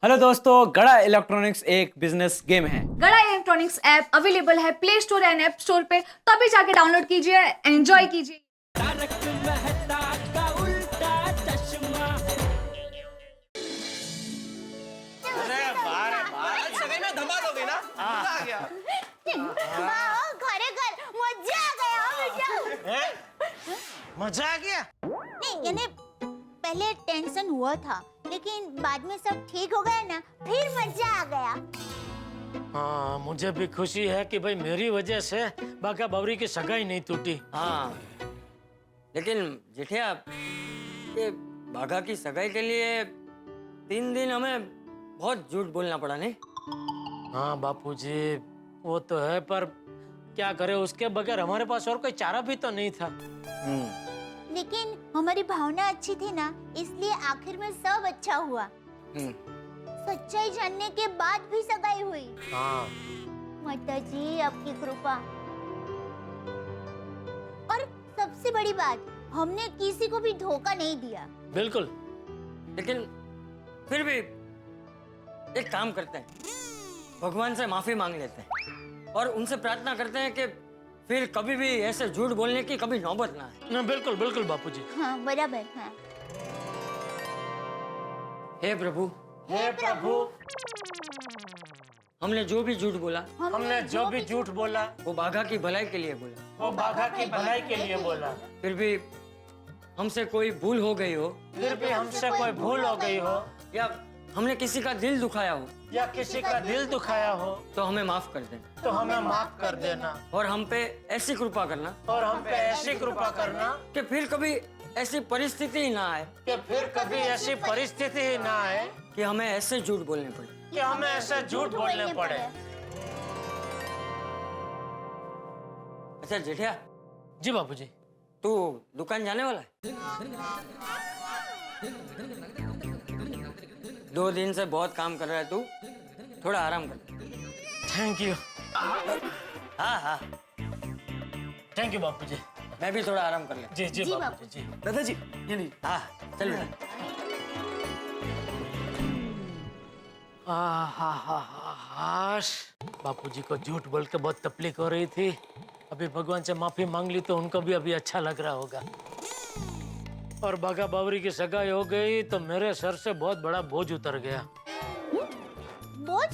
Hello दोस्तों, गड़ा electronics एक बिजनेस गेम है। गड़ा इलेक्ट्रॉनिक्स ऐप अवेलेबल है play store and app store पे, तो अभी जाके डाउनलोड कीजिए, एंजॉय कीजिए। मजा आ गया। नहीं यानी पहले टेंशन हुआ था, लेकिन बाद में सब ठीक हो गया ना, फिर मजा आ गया। हाँ, मुझे भी खुशी है कि भाई मेरी वजह से बाका बावरी की सगाई नहीं टूटी। हाँ, लेकिन जेठिया, ये बाघा की सगाई के लिए 3 दिन हमें बहुत झूठ बोलना पड़ा नहीं? हाँ बापूजी, वो तो है, पर क्या करे, उसके बगैर हमारे पास और कोई चारा भी तो नहीं था। लेकिन हमारी भावना अच्छी थी ना, इसलिए आखिर में सब अच्छा हुआ। सच्चाई जानने के बाद भी सगाई हुई। हाँ माता जी, आपकी कृपा। और सबसे बड़ी बात, हमने किसी को भी धोखा नहीं दिया। बिल्कुल। लेकिन फिर भी एक काम करते हैं, भगवान से माफी मांग लेते हैं और उनसे प्रार्थना करते हैं कि फिर कभी भी ऐसे झूठ बोलने की कभी नौबत ना आए। ना, बिल्कुल बिल्कुल बापूजी। हाँ बराबर। हाँ। हे प्रभु, हे प्रभु, हमने जो भी झूठ बोला, हमने जो भी झूठ बोला वो बाघा की भलाई के लिए बोला। वो बाघा की भलाई के लिए बोला। फिर भी हमसे कोई भूल हो गई हो, फिर भी हमसे कोई भूल हो गई हो, या हमने किसी का दिल दुखाया हो, या किसी का दिल दुखाया हो, तो हमें माफ कर देना तो हमें माफ कर देना। और हम पे ऐसी कृपा करना और हम पे ऐसी कृपा करना कि फिर कभी ऐसी परिस्थिति ही ना आए कि फिर कभी ऐसी परिस्थिति ही ना आए कि हमें ऐसे झूठ बोलने पड़े। कि हमें ऐसे झूठ बोलने पड़े। अच्छा जेठिया, जी बापूजी। तू दुकान जाने वाला है? 2 दिन से बहुत काम कर रहा है तू, थोड़ा आराम कर। Thank you. हाँ हाँ, थैंक यू बापूजी। मैं भी थोड़ा आराम कर ले। जी जी जी बापूजी। जी। दादाजी ये नहीं। हाँ चल बेटा। बापूजी को झूठ बोल के बहुत तकलीफ हो रही थी। अभी भगवान से माफी मांग ली तो उनको भी अभी अच्छा लग रहा होगा। और बाघा बावरी की सगाई हो गई तो मेरे सर से बहुत बड़ा बोझ उतर गया। बोझ?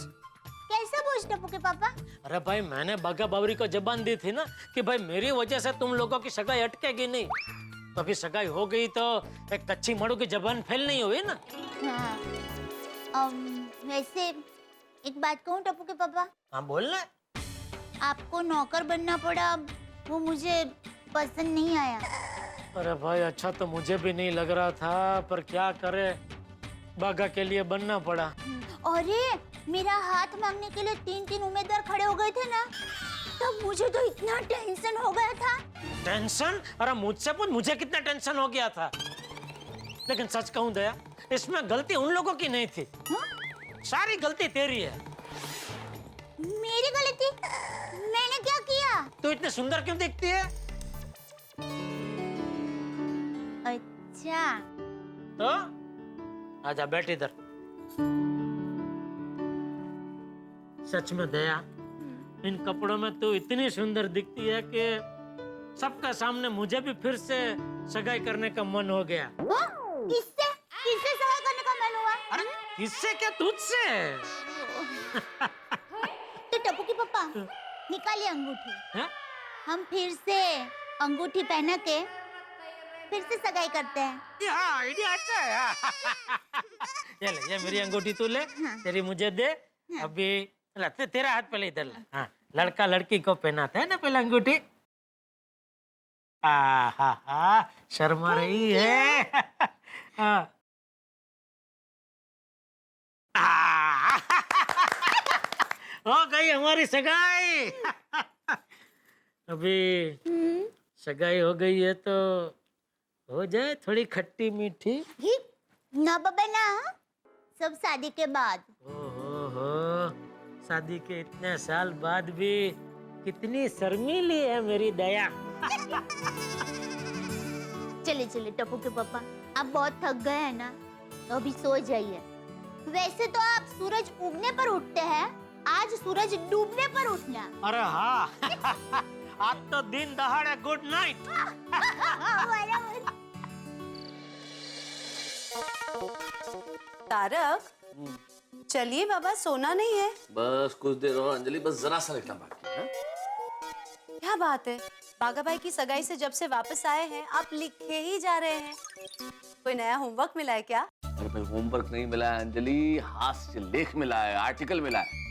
कैसा बोझ टप्पू के पापा? अरे भाई, मैंने बाघा बावरी को जबान दी थी ना कि भाई मेरी वजह से तुम लोगों की सगाई अटकेगी नहीं। तो अभी सगाई हो गई तो एक कच्ची मड़ू की जबान फेल नहीं हुई ना। हाँ। वैसे एक बात कहूँ टप्पू के पापा, हाँ बोलना। आपको नौकर बनना पड़ा, वो मुझे पसंद नहीं आया। अरे भाई, अच्छा तो मुझे भी नहीं लग रहा था, पर क्या करे, बाघा के लिए बनना पड़ा। अरे मेरा हाथ मांगने के लिए 3 उम्मीदवार खड़े हो गए थे ना, तब मुझे तो इतना टेंशन हो गया था। टेंशन? अरे मुझसे पूछ, मुझे कितना टेंशन हो गया था। लेकिन सच कहूं दया, इसमें गलती उन लोगों की नहीं थी। सारी गलती तेरी है। मेरी गलती? मैंने क्या किया? तू इतने सुंदर क्यों दिखती है? अच्छा तो आजा, बैठ इधर। सच में दया, इन कपड़ों में तू इतनी सुंदर दिखती है कि सबका सामने मुझे भी फिर से सगाई करने का मन हो गया। किससे किससे सगाई करने का मन हुआ? अरे किससे क्या, तुझसे। तो टप्पू की पापा निकालिए अंगूठी। हैं? हम फिर से अंगूठी पहना के फिर से सगाई करते हैं। ये आइडिया अच्छा है। ये ले, ये मेरी अंगूठी तू ले। हाँ। तेरी मुझे दे। अभी ला, तेरा हाथ पहले इधर ला। हाँ, लड़का लड़की को पहनाता है ना पहले अंगूठी। हा, शर्मा रही है। हाँ। हो गई हमारी सगाई। अभी सगाई हो गई है तो हो जाए थोड़ी खट्टी मीठी। ना बाबा ना, सब शादी के बाद। हो, शादी के इतने साल बाद भी कितनी शर्मीली है मेरी दया। चलिए चलिए टप्पू के पापा, आप बहुत थक गए हैं ना, तो अभी सो जाइए। वैसे तो आप सूरज उगने पर उठते हैं, आज सूरज डूबने पर उठना। अरे हाँ आज तो दिन दहाड़े गुड नाइट। तारक, चलिए बाबा, सोना नहीं है। बस कुछ देर और अंजलि, बस जरा सा लिखना बाकी है। क्या बात है, बागा भाई की सगाई से जब से वापस आए हैं आप लिखे ही जा रहे हैं। कोई नया होमवर्क मिला है क्या? अरे भाई होमवर्क नहीं मिला है अंजलि, हास्य लेख मिला है, आर्टिकल मिला है।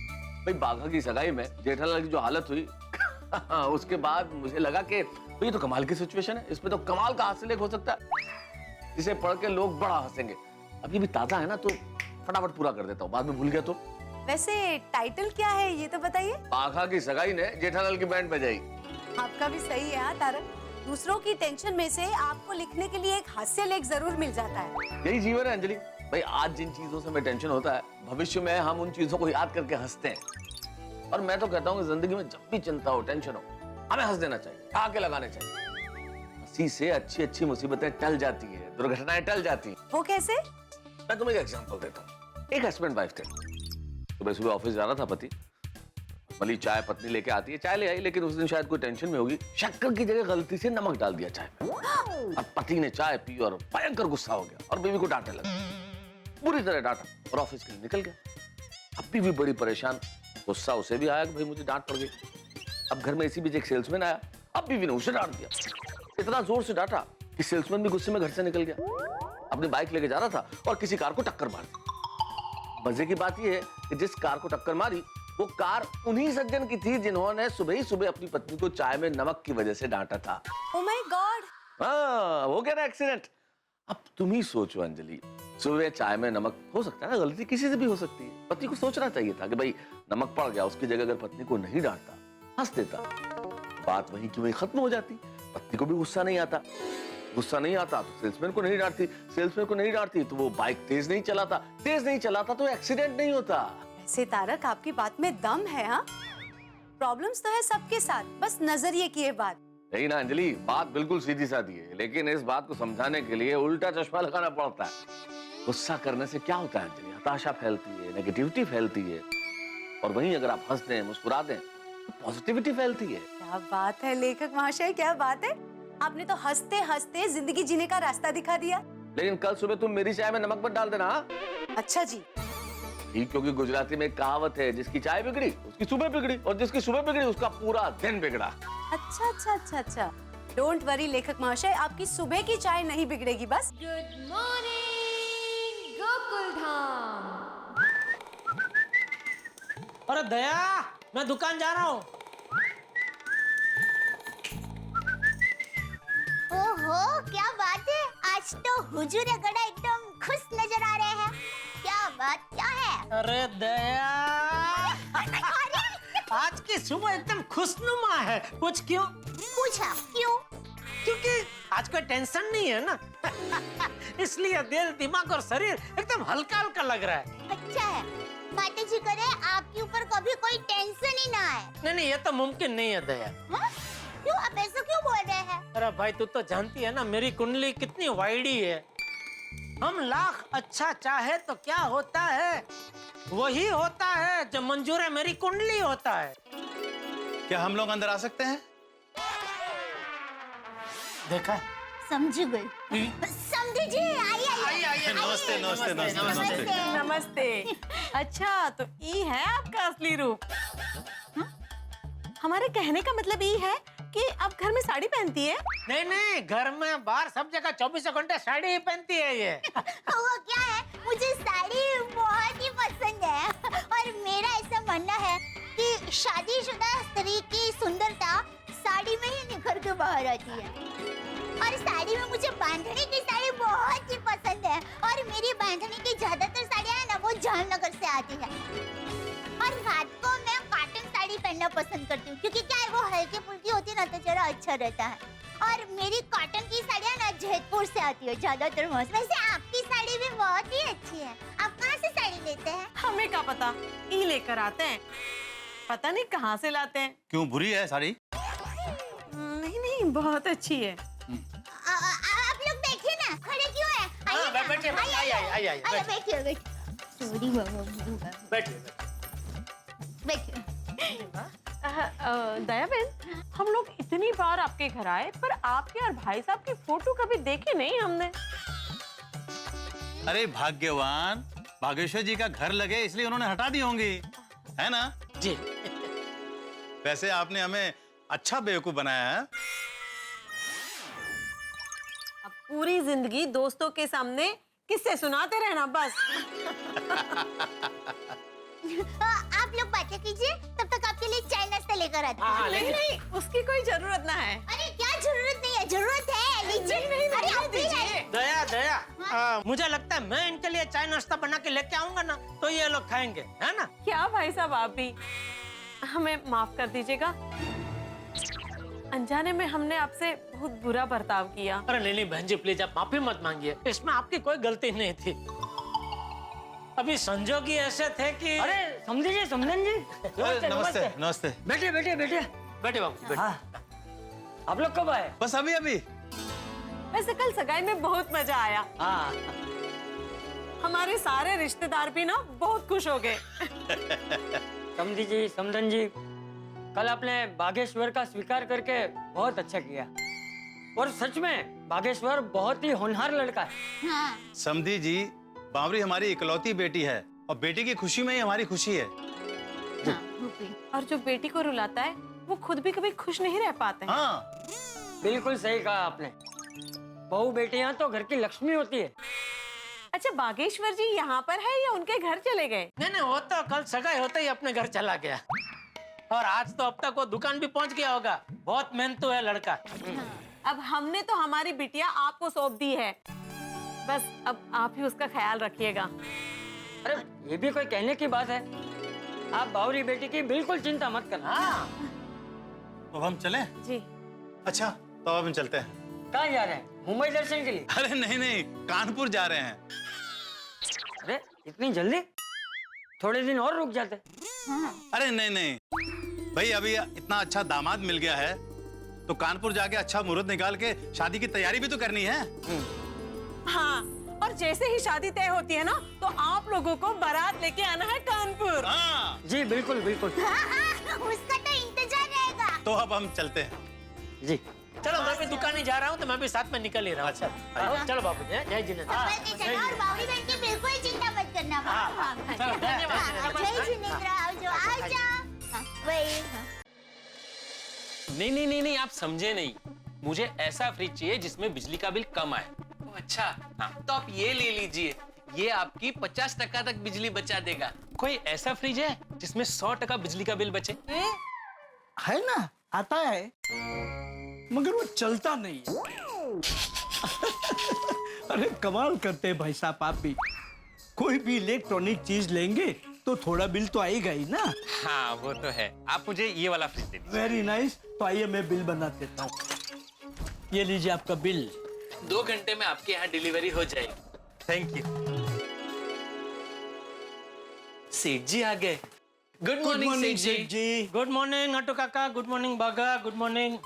भाई बाघा की सगाई में जेठालाल की जो हालत हुई उसके बाद मुझे लगा कि ये तो कमाल की सिचुएशन है, इसमें तो कमाल का हास्य लेख हो सकता है जिसे पढ़ के लोग बड़ा हंसेंगे। अब ये भी ताजा है ना तो फटाफट पूरा कर देता हूँ, बाद में भूल गया तो। वैसे टाइटल क्या है ये तो बताइए। बाघा की सगाई ने जेठालाल की बैंड बजाई। आपका भी सही है। हाँ तारक, दूसरों की टेंशन में से आपको लिखने के लिए एक हास्य लेख जरूर मिल जाता है। यही जीवन है अंजलि। भाई आज जिन चीजों से हमें टेंशन होता है, भविष्य में हम उन चीजों को याद करके हंसते हैं। और मैं तो कहता हूँ कि जिंदगी में जब भी चिंता हो, टेंशन हो, हमें हंस देना चाहिए, आके लगाने चाहिए। हंसी से अच्छी अच्छी मुसीबतें टल जाती है, दुर्घटनाएं टल जाती है। वो कैसे? मैं तुम्हें एक एग्जांपल देता हूँ। एक हस्बैंड वाइफ थे, सुबह सुबह ऑफिस जा रहा था पति, भली चाय पत्नी लेके आती है, चाय ले आई, लेकिन उस दिन शायद कोई टेंशन में होगी, शक्कर की जगह गलती से नमक डाल दिया चाय में। अब पति ने चाय पी और भयंकर गुस्सा हो गया और बीवी को डांटने लगा, बुरी तरह डांटा और ऑफिस के लिए निकल गया। अब बीवी बड़ी परेशान, गुस्सा उसे भी आया कि भाई मुझे डांट पड़ गई। अब घर में इसी बीच एक सेल्समैन आया, अब बीवी ने उसे डांट दिया, इतना जोर से डांटा कि सेल्समैन भी गुस्से में घर से निकल गया। अपनी बाइक लेके जा रहा था और किसी कार को टक्कर मार दी। मजे की बात यह है कि जिस कार को टक्कर मारी वो कार उन्हीं सज्जन की थी जिन्होंने सुबह ही सुबह अपनी पत्नी को चाय में नमक की वजह से डांटा था। Oh my God. हाँ, हो गया ना एक्सीडेंट। अब तुम ही सोचो अंजलि, सुबह चाय में नमक, हो सकता है ना गलती किसी से भी हो सकती है। पति को सोचना चाहिए था कि भाई नमक पड़ गया, उसकी जगह अगर पत्नी को नहीं डांटता, हंस देता, बात वहीं की वहीं खत्म हो जाती। पत्नी को भी गुस्सा नहीं आता, गुस्सा नहीं आता तो सेल्समैन को नहीं डांटती, सेल्समैन को नहीं डांटती तो वो बाइक तेज नहीं चलाता, तेज नहीं चलाता तो एक्सीडेंट नहीं होता। वैसे तारक, आपकी बात में दम है। हाँ, प्रॉब्लम्स तो है सबके साथ, बस नजरिए की है बात। नहीं ना अंजलि, बात बिल्कुल सीधी सादी है, लेकिन इस बात को समझाने के लिए उल्टा चश्मा लगाना पड़ता है। गुस्सा करने से क्या होता है अंजलि? हताशा फैलती है, नेगेटिविटी फैलती है, और वहीं अगर आप हंस दें, मुस्कुरा दें तो पॉजिटिविटी फैलती है। क्या बात है लेखक महाशय, क्या बात है। आपने तो हंसते हंसते जिंदगी जीने का रास्ता दिखा दिया। लेकिन कल सुबह तुम मेरी चाय में नमक मत डाल देना। हाँ? अच्छा जी। क्योंकि गुजराती में एक कहावत है, जिसकी चाय बिगड़ी उसकी सुबह बिगड़ी, और जिसकी सुबह बिगड़ी उसका पूरा दिन बिगड़ा। अच्छा अच्छा अच्छा अच्छा, डोंट वरी लेखक महाशय, आपकी सुबह की चाय नहीं बिगड़ेगी बस। Good morning Gokuldham. अरे दया, मैं दुकान जा रहा हूँ। ओहो, क्या बात है, आज तो हुजूर गड़ा एकदम खुश नजर आ रहे हैं। क्या बात क्या है? अरे दया, आज की सुबह एकदम खुशनुमा है। कुछ क्यों? पूछा क्यों? क्योंकि आज कोई टेंशन नहीं है ना इसलिए दिल, दिमाग और शरीर एकदम हल्का हल्का लग रहा है। अच्छा है, माता जी करे आपके ऊपर कभी कोई टेंशन ही ना आए। नहीं नहीं, ये तो मुमकिन नहीं है दया। हाँ? क्यों, आप ऐसा क्यों बोल रहे हैं? अरे भाई, तू तो जानती है ना मेरी कुंडली कितनी वाइडी है। हम लाख अच्छा चाहे तो क्या होता है, वही होता है जो मंजूर है मेरी कुंडली होता है। क्या हम लोग अंदर आ सकते हैं? देखा? समझ गई, समझी जी। आइए नमस्ते नमस्ते नमस्ते नमस्ते। नमस्ते। अच्छा, तो ये है आपका असली रूप। हमारे कहने का मतलब ये है कि आप घर में साड़ी पहनती है? नहीं नहीं, घर में बाहर सब जगह 24 घंटे साड़ी ही पहनती है ये। वो क्या है, मुझे साड़ी बहुत ही पसंद है, और मेरा ऐसा मानना है कि शादीशुदा स्त्री की सुंदरता साड़ी में ही निखर के बाहर आती है। और साड़ी में मुझे बांधनी की साड़ी बहुत ही पसंद है, और मेरी बांधनी की ज्यादातर साड़ियाँ है ना वो जामनगर से आती है। और रात को मैं कॉटन साड़ी पहनना पसंद करती हूँ, क्योंकि क्या है वो हल्की फुल्की होती है ना तो जरा अच्छा रहता है। और मेरी कॉटन की साड़ियाँ ना जयपुर से आती है ज्यादातर। वैसे आपकी साड़ी भी बहुत ही अच्छी है, आप कहाँ से साड़ी लेते हैं? हमें क्या पता, ये लेकर आते हैं, पता नहीं कहाँ से लाते हैं। क्यों, बुरी है साड़ी? नहीं नहीं, बहुत अच्छी है। आप लोग देखिए ना, खड़े क्यों हैं? आइए ना, बैठिए, आइए, आइए, बैठिए। सॉरी बाबा। बैठिए बैठिए। दया बहन, हम लोग इतनी बार आपके घर आए पर आपके और भाई साहब की फोटो कभी देखी नहीं हमने। अरे भाग्यवान, बागेश्वर जी का घर लगे इसलिए उन्होंने हटा दी होंगी, है ना? जी। वैसे आपने हमें अच्छा बेवकूफ बनाया है। अब पूरी जिंदगी दोस्तों के सामने किससे सुनाते रहना बस। आप लोग बातें कीजिए, तब तक आपके लिए चाय नाश्ता लेकर आते हैं। नहीं नहीं, उसकी कोई जरूरत ना है। अरे क्या जरूरत नहीं है, जरूरत है, लीजिए। अरे आप भी लाइए। दया दया, मुझे लगता है मैं इनके लिए चाय नाश्ता बना के लेके आऊंगा ना, तो ये लोग खाएंगे, है ना? क्या भाई साहब, आप भी हमें माफ कर दीजिएगा। अनजाने में हमने आपसे बहुत बुरा बर्ताव किया। अरे नहीं नहीं बहन जी, प्लीज आप माफी मत मांगिए, इसमें आपकी कोई गलती नहीं थी। अभी संजोग ही ऐसे थे कि अरे समझिए समझन जी, नमस्ते नमस्ते। बैठिए बैठिए बैठिए। बैठे बाबू बैठे। आप लोग कब आए? बस अभी अभी। वैसे कल सगाई में बहुत मजा आया। हाँ हमारे सारे रिश्तेदार भी ना बहुत खुश हो गए। समझी जी, समझन जी, कल आपने बागेश्वर का स्वीकार करके बहुत अच्छा किया। और सच में बागेश्वर बहुत ही होनहार लड़का है। हाँ। समधी जी, बावरी हमारी इकलौती बेटी है और बेटी की खुशी में ही हमारी खुशी है। और जो बेटी को रुलाता है वो खुद भी कभी खुश नहीं रह पाते हैं। हाँ, बिल्कुल सही कहा आपने। बहू बेटियां तो घर की लक्ष्मी होती है। अच्छा, बागेश्वर जी यहाँ पर है या उनके घर चले गए? नहीं नहीं, वो तो कल सगाई होते ही अपने घर चला गया, और आज तो अब तक वो दुकान भी पहुंच गया होगा। बहुत मेहनतू है लड़का। अब हमने तो हमारी बिटिया आपको सौंप दी है, बस अब आप ही उसका ख्याल रखिएगा। अरे ये भी कोई कहने की बात है? आप बावरी बेटी की बिल्कुल चिंता मत करना। हाँ, तो हम चलें? जी। अच्छा, तो अब हम चलते हैं। कहाँ जा रहे हैं? मुंबई दर्शन के लिए? अरे नहीं नहीं, कानपुर जा रहे हैं। अरे इतनी जल्दी? थोड़े दिन और रुक जाते। अरे नहीं नहीं भाई, अभी इतना अच्छा दामाद मिल गया है तो कानपुर जाके अच्छा मुहूर्त निकाल के शादी की तैयारी भी तो करनी है। हाँ, और जैसे ही शादी तय होती है ना, तो आप लोगों को बारात लेके आना है कानपुर। हाँ, जी बिल्कुल बिल्कुल। उसका तो इंतजार रहेगा। तो अब हम चलते हैं। जी चलो मैं भी दुकान ही जा रहा हूँ, तो मैं भी साथ में निकल ही रहा हूँ। अच्छा, हाँ, चलो बाबू जी, जय जिनेन्द्र। संभल के चलना और बावरी बहन की बिल्कुल चिंता मत करना। हाँ, चलो, धन्यवाद। जय जिनेन्द्र, आओ जाओ, आओ जाओ। वही। नहीं नहीं नहीं नहीं, आप समझे नहीं। मुझे ऐसा फ्रिज चाहिए जिसमें बिजली का बिल कम आए। अच्छा, हाँ, तो आप ये ले लीजिए, ये आपकी 50% तक बिजली बचा देगा। कोई ऐसा फ्रिज है जिसमें 100% बिजली का बिल बचे? है ना, आता है मगर वो चलता नहीं है। अरे कमाल करते हैं भाई साहब आप भी। कोई भी इलेक्ट्रॉनिक चीज लेंगे तो थोड़ा बिल तो आएगा ही ना। हाँ वो तो है। आप मुझे ये वाला फ्रिज दे दीजिए। Very nice. तो आइए मैं बिल बना देता हूँ। ये लीजिए आपका बिल। 2 घंटे में आपके यहाँ डिलीवरी हो जाएगी। Thank you. सेठ जी आ गए। गुड मॉर्निंग सेठ जी। गुड मॉर्निंग नटू काका, गुड मॉर्निंग बागा, गुड मॉर्निंग।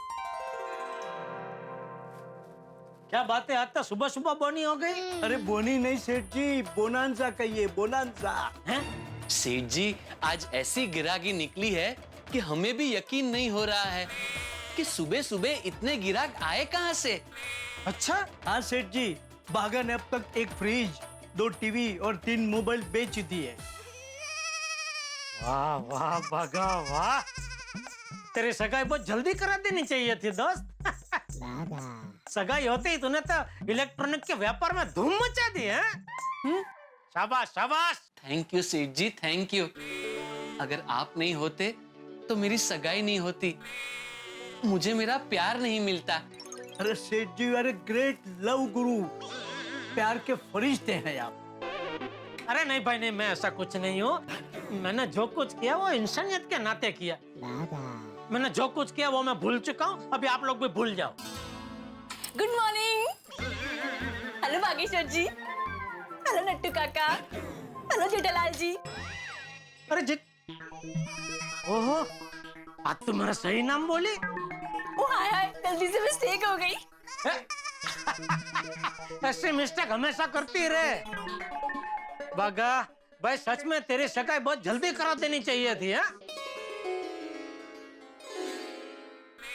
क्या बात है, आज तो सुबह सुबह बोनी हो गई। अरे बोनी नहीं सेठ जी, बोनांजा कहिए, बोनांजा। हैं? सेठ जी, आज ऐसी गिराकी निकली है कि हमें भी यकीन नहीं हो रहा है कि सुबह सुबह इतने गिराक आए कहाँ से। अच्छा हाँ सेठ जी, बागा ने अब तक 1 फ्रिज, 2 टीवी और 3 मोबाइल बेच दिए। वाह वाह बागा वाह, तेरी सगाई बहुत जल्दी करा देनी चाहिए थी दोस्त। सगाई होते ही तूने तो इलेक्ट्रॉनिक के व्यापार में धूम मचा दी है। शाबाश शाबाश। थैंक यू सेठ जी, थैंक यू। अगर आप नहीं होते तो मेरी सगाई नहीं होती, मुझे मेरा प्यार नहीं मिलता। अरे सेठ जी, अरे ग्रेट लव गुरु, प्यार के फरिश्ते हैं आप। अरे नहीं भाई नहीं, मैं ऐसा कुछ नहीं हूँ। मैंने जो कुछ किया वो इंसानियत के नाते किया। मैंने जो कुछ किया वो मैं भूल चुका हूँ, अभी आप लोग भी भूल जाओ। Good morning. हेलो बागेश्वर जी, हेलो नट्टू काका, हेलो जेठालाल जी। अरे जी, ओहो, आज तो मेरा सही नाम बोली। ओ हाय हाय, गलती से मिस्टेक हो गई। ऐसे मिस्टेक हमेशा करती रहे। बागा, भाई सच में तेरी सगाई बहुत जल्दी करा देनी चाहिए थी। हाँ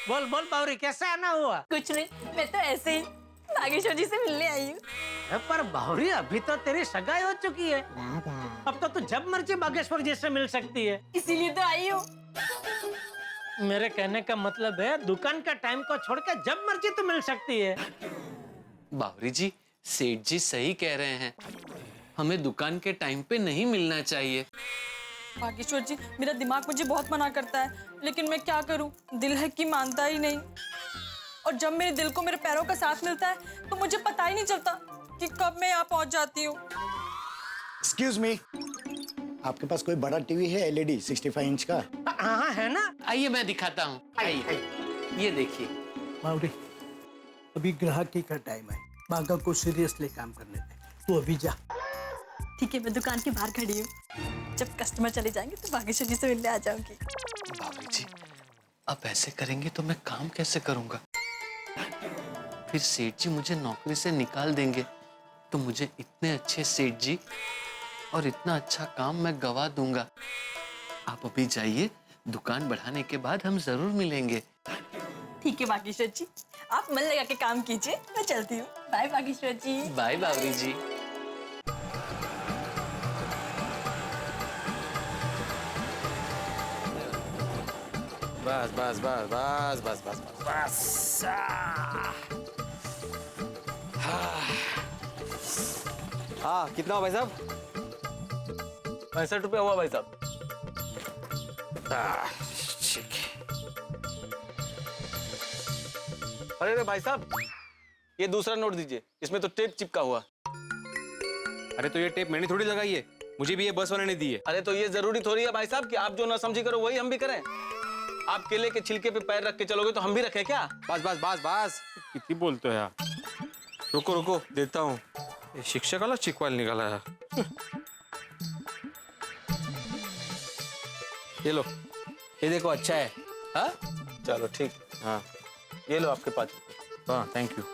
बोल बोल बावरी, कैसा आना हुआ? कुछ नहीं, मैं तो ऐसे ही नागेश्वर जी से मिलने आई हूँ। पर बावरी अभी तो तेरी सगाई हो चुकी है, अब तो तू जब मर्जी बागेश्वर जी से मिल सकती है। इसीलिए तो आई हूँ। मेरे कहने का मतलब है दुकान का टाइम को छोड़ के जब मर्जी तू मिल सकती है। बावरी जी, सेठ जी सही कह रहे हैं, हमें दुकान के टाइम पे नहीं मिलना चाहिए। बागेश्वर जी, मेरा दिमाग मुझे बहुत मना करता है, लेकिन मैं क्या करूं, दिल है कि मानता ही नहीं। और जब मेरे दिल को मेरे पैरों का साथ मिलता है तो मुझे पता ही नहीं चलता कि कब मैं यहाँ पहुंच जाती हूँ। एक्सक्यूज मी, आपके पास कोई बड़ा टीवी है एलईडी 65 इंच का? हाँ है ना। आइए मैं दिखाता हूँ, आइए ये देखिए। बावरी, अभी ग्राहकी का टाइम है, बागा को सीरियसली काम करने दे। तू अभी जा। ठीक है, मैं दुकान के बाहर खड़ी हूँ, जब कस्टमर चले जाएंगे तो बागेश्वर जी से मिलने आ जाऊंगी। बावरी जी, अब ऐसे करेंगे तो मैं काम कैसे करूंगा? फिर सेठ जी मुझे नौकरी से निकाल देंगे तो मुझे इतने अच्छे सेठ जी और इतना अच्छा काम मैं गवा दूंगा। आप अभी जाइए, दुकान बढ़ाने के बाद हम जरूर मिलेंगे। ठीक है बागेश्वर जी, आप मन लगा के काम कीजिए, मैं चलती हूँ। बाय बागेश्वर जी। बाय बावरी जी। बस बस बस बस बस बस बस बस। हाँ, कितना हुआ भाई साहब? 65 रुपया हुआ भाई साहब। ठीक। अरे भाई साहब, ये दूसरा नोट दीजिए, इसमें तो टेप चिपका हुआ। अरे तो ये टेप मैंने थोड़ी लगाई है, मुझे भी ये बस वाले ने दी है। अरे तो ये जरूरी थोड़ी है भाई साहब कि आप जो ना समझी करो वही हम भी करें। आप केले के छिलके पे पैर रख के चलोगे तो हम भी रखें क्या? बस बस बस बस, कितनी बोलते हो यार। रुको रुको, देता हूँ। ये शिक्षक वाला चिकवाल निकाला है। ये लो, ये देखो अच्छा है। हाँ चलो ठीक। हाँ ये लो आपके 5 रुपए। हाँ, थैंक यू।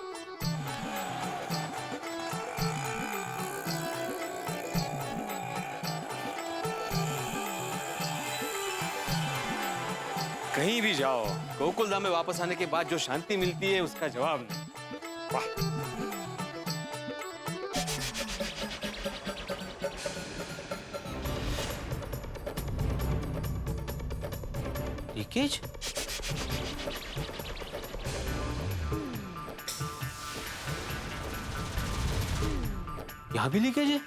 कहीं भी जाओ, गोकुलधाम में वापस आने के बाद जो शांति मिलती है उसका जवाब नहीं। वाह। लीकेज? यहाँ भी लीकेज है?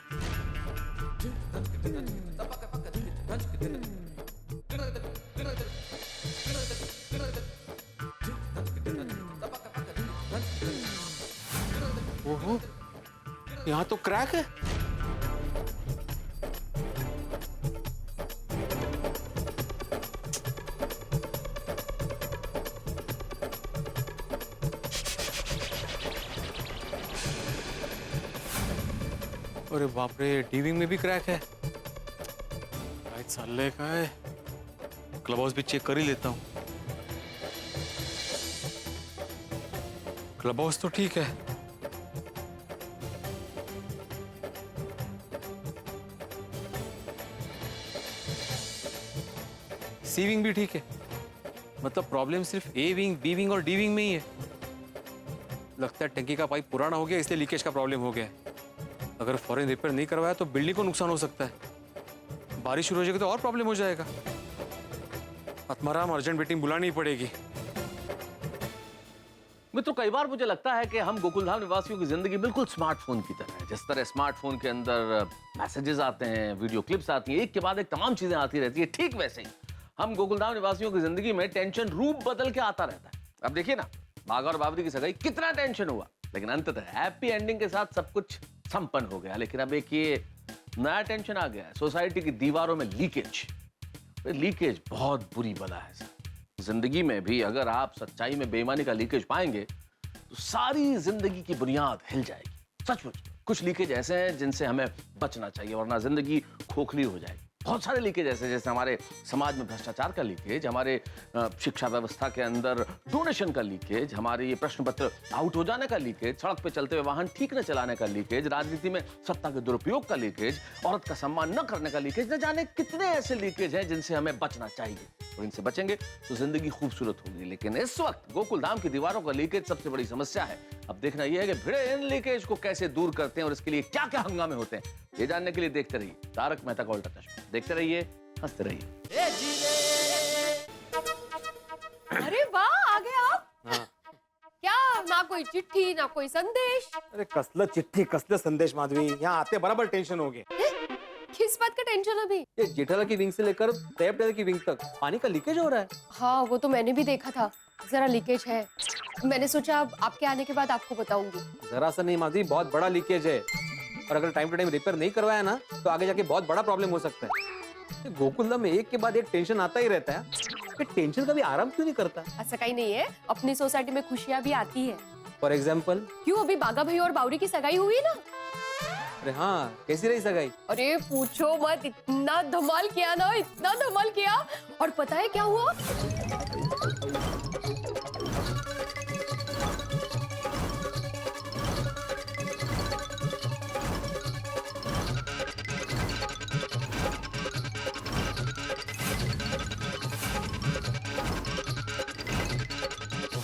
ओहो, यहाँ तो क्रैक है। अरे बाप रे, टीवी में भी क्रैक है। भाई साले का है। क्लब हाउस भी चेक कर ही लेता हूँ। क्लब हाउस तो ठीक है, सी विंग भी ठीक है। मतलब प्रॉब्लम सिर्फ ए विंग, बी विंग और डी विंग में ही है। लगता है टंकी का पाइप पुराना हो गया, इसलिए लीकेज का प्रॉब्लम हो गया है। अगर फौरन रिपेयर नहीं करवाया तो बिल्डिंग को नुकसान हो सकता है। बारिश शुरू हो जाएगी तो और प्रॉब्लम हो जाएगा। आत्माराम, अर्जेंट मीटिंग बुलानी ही पड़ेगी। मित्रों, कई बार मुझे लगता है कि हम गोकुलधाम निवासियों की जिंदगी बिल्कुल स्मार्टफोन की तरह है। जिस तरह स्मार्टफोन के अंदर मैसेजेस आते हैं, वीडियो क्लिप्स आती हैं, एक के बाद एक तमाम चीजें आती रहती है, ठीक वैसे ही हम गोकुलधाम निवासियों की जिंदगी में टेंशन रूप बदल के आता रहता है। अब देखिए ना, बागा और बावरी की सगाई, कितना टेंशन हुआ, लेकिन अंततः हैप्पी एंडिंग के साथ सब कुछ संपन्न हो गया। लेकिन अब एक ये नया टेंशन आ गया है, सोसाइटी की दीवारों में लीकेज। लीकेज बहुत बुरी बला है सर। जिंदगी में भी अगर आप सच्चाई में बेईमानी का लीकेज पाएंगे तो सारी जिंदगी की बुनियाद हिल जाएगी। सचमुच कुछ लीकेज ऐसे हैं जिनसे हमें बचना चाहिए, वरना जिंदगी खोखली हो जाएगी। बहुत सारे लीकेज ऐसे, जैसे हमारे समाज में भ्रष्टाचार का लीकेज, हमारे शिक्षा व्यवस्था के अंदर डोनेशन का लीकेज, हमारे ये प्रश्न पत्र आउट हो जाने का लीकेज, सड़क पे चलते हुए वाहन ठीक न चलाने का लीकेज, राजनीति में सत्ता के दुरुपयोग का लीकेज, औरत का सम्मान न करने का लीकेज, न जाने कितने ऐसे लीकेज हैं जिनसे हमें बचना चाहिए। और इनसे बचेंगे तो जिंदगी खूबसूरत होगी। लेकिन इस वक्त गोकुल धाम की दीवारों का लीकेज सबसे बड़ी समस्या है। अब देखना यह है कि भिड़े इन लीकेज को कैसे दूर करते हैं और इसके लिए क्या क्या हंगामे होते हैं। ये जानने के लिए देखते रहिए तारक मेहता का उल्टा चश्मा। देखते रहिए, हंसते रहिए। अरे वाह, आ गए आप। क्या ना कोई चिट्ठी ना कोई संदेश। अरे कसलं चिट्ठी कसलं संदेश माधवी, यहाँ आते बराबर टेंशन हो गए। किस बात का टेंशन अभी? ये जेठालाल की विंग से लेकर तैयब टेलर की विंग तक पानी का लीकेज हो रहा है। हाँ वो तो मैंने भी देखा था, जरा लीकेज है। मैंने सोचा अब आपके आने के बाद आपको बताऊंगी। जरा सा नहीं माधवी, बहुत बड़ा लीकेज है और अगर टाइम टू टाइम रिपेयर नहीं करवाया ना तो आगे जाके बहुत बड़ा प्रॉब्लम हो सकता है। गोकुलधाम में एक के बाद एक टेंशन आता ही रहता है। ये टेंशन कभी आराम क्यों नहीं करता? ऐसा कहीं नहीं है, अपनी सोसाइटी में खुशियाँ भी आती है। For example? क्यों, अभी बागा भाई और बावरी की सगाई हुई ना। अरे हाँ, कैसी रही सगाई? अरे पूछो मत, इतना धमाल किया ना, इतना धमाल किया। और पता है क्या हुआ?